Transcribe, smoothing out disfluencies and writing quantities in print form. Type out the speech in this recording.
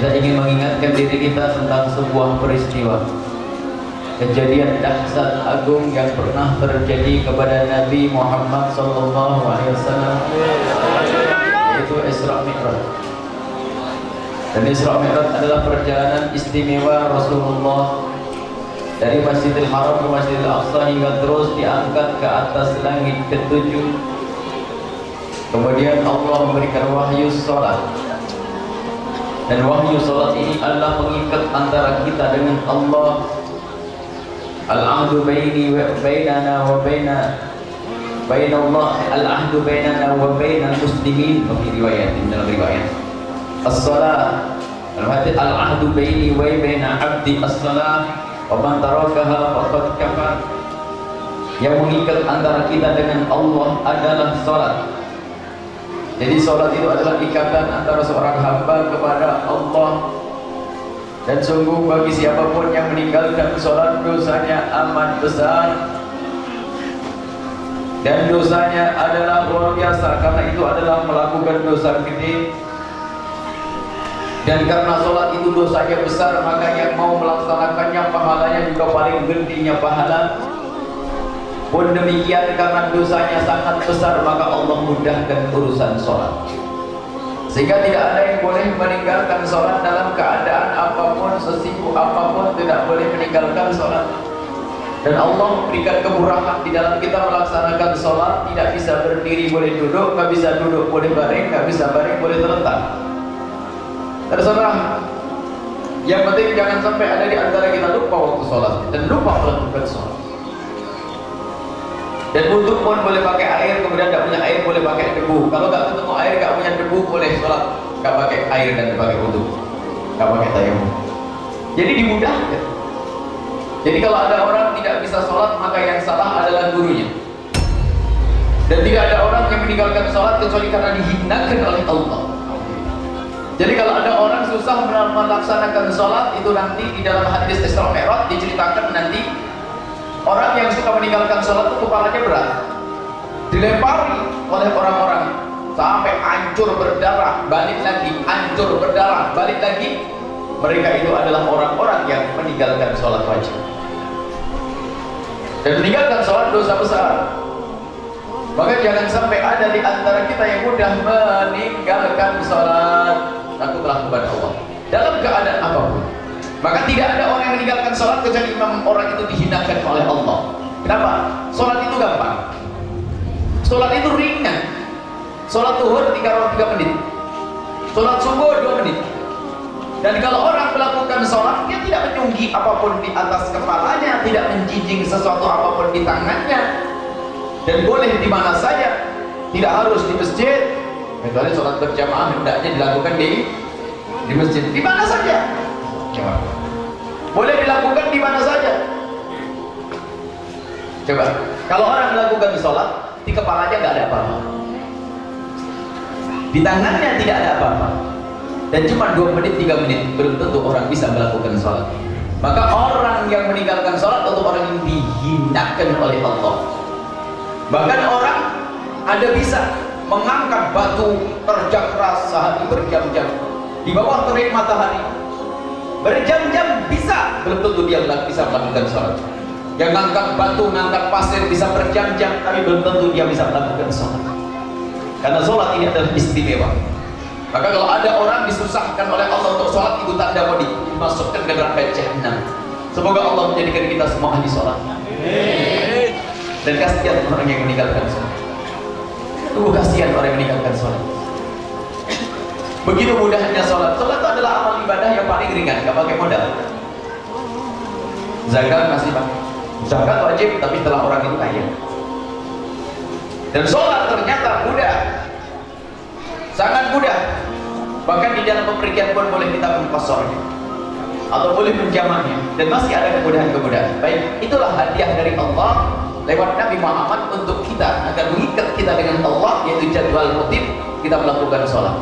Kita ingin mengingatkan diri kita tentang sebuah peristiwa, kejadian dahsyat agung yang pernah terjadi kepada Nabi Muhammad SAW, yaitu Isra Mi'raj. Dan Isra Mi'raj adalah perjalanan istimewa Rasulullah dari Masjidil Haram ke Masjidil Aqsa hingga terus diangkat ke atas langit ketujuh. Kemudian Allah memberikan wahyu salat. Dan wahyu salat ini adalah mengikat antara kita dengan Allah. Al-ahdu baini wa bainana wa baina Allah, al-ahdu bainana wa bainal muslimin. Fi riwayat, dalam riwayat as-salat, al-hadits al-ahdu baini wa baina abdi as-salat wa man tarakaha faqad kafar. Yang mengikat antara kita dengan Allah adalah salat. Jadi salat itu adalah ikatan antara seorang hamba kepada Allah. Dan sungguh bagi siapapun yang meninggalkan salat, dosanya amat besar. Dan dosanya adalah luar biasa, karena itu adalah melakukan dosa gede. Dan karena salat itu dosanya besar, maka yang mau melaksanakannya pahalanya juga paling gedenya pahala. Pun demikian, karena dosanya sangat besar, maka Allah mudahkan urusan sholat, sehingga tidak ada yang boleh meninggalkan sholat dalam keadaan apapun, sesibuk apapun, tidak boleh meninggalkan sholat. Dan Allah memberikan kemurahan di dalam kita melaksanakan sholat. Tidak bisa berdiri boleh duduk, nggak bisa duduk boleh baring, nggak bisa baring boleh terlentang. Terserah. Yang penting jangan sampai ada di antara kita lupa waktu sholat dan lupa melakukan sholat. Dan wudhu pun boleh pakai air, kemudian tidak punya air boleh pakai debu. Kalau nggak ketemu air, nggak punya debu, boleh sholat nggak pakai air dan pakai wudhu, nggak pakai tayamum. Jadi dimudahkan. Jadi kalau ada orang tidak bisa sholat, maka yang salah adalah gurunya. Dan tidak ada orang yang meninggalkan sholat kecuali karena dihinakan oleh Allah. Jadi kalau ada orang susah melaksanakan sholat, itu nanti di dalam hadis Isra Mi'raj diceritakan nanti orang yang suka meninggalkan sholat itu kepalanya berat, dilempari oleh orang-orang sampai hancur berdarah, balik lagi, hancur berdarah, balik lagi. Mereka itu adalah orang-orang yang meninggalkan sholat wajib. Dan meninggalkan sholat dosa besar. Maka jangan sampai ada di antara kita yang mudah meninggalkan sholat. Takutlah kepada Allah dalam keadaan apapun. Maka tidak ada orang yang meninggalkan sholat kecuali memang orang itu dihinakan oleh Allah. Kenapa? Sholat itu gampang. Sholat itu ringan. Sholat zuhur 3 menit. Sholat subuh 2 menit. Dan kalau orang melakukan sholat, dia tidak menyunggi apapun di atas kepalanya, tidak menjinjing sesuatu apapun di tangannya, dan boleh di mana saja, tidak harus di masjid. Kecuali sholat berjamaah hendaknya dilakukan di masjid, di mana saja. Coba. Boleh dilakukan di mana saja. Coba. Kalau orang melakukan sholat, di kepalanya nggak ada apa-apa, di tangannya tidak ada apa-apa, dan cuma 2 menit 3 menit, belum tentu orang bisa melakukan sholat. Maka orang yang meninggalkan sholat untuk orang yang dihinakan oleh Allah. Bahkan orang ada bisa mengangkat batu kerja keras sehari berjam-jam di bawah terik matahari, berjam-jam bisa, belum tentu dia bisa melakukan sholat. Yang ngangkat batu, ngangkat pasir bisa berjam-jam, tapi belum tentu dia bisa melakukan sholat. Karena sholat ini adalah istimewa. Maka kalau ada orang disusahkan oleh Allah untuk sholat, itu tanda mau dimasukkan ke neraka jahanam. Semoga Allah menjadikan kita semua ahli sholat. Dan kasihan orang yang meninggalkan sholat. Kasihan orang yang meninggalkan sholat. Begitu mudahnya sholat. Sholat itu adalah amal ibadah yang paling ringan, gak pakai modal. Zakat masih pakai. Zakat wajib, tapi setelah orang itu kaya. Dan sholat ternyata mudah, sangat mudah. Bahkan di dalam pemerikian pun boleh kita mengkosornya atau boleh menjamahnya, dan masih ada kemudahan-kemudahan. Baik, itulah hadiah dari Allah lewat Nabi Muhammad untuk kita, agar mengikat kita dengan Allah, yaitu jadwal rutin kita melakukan sholat.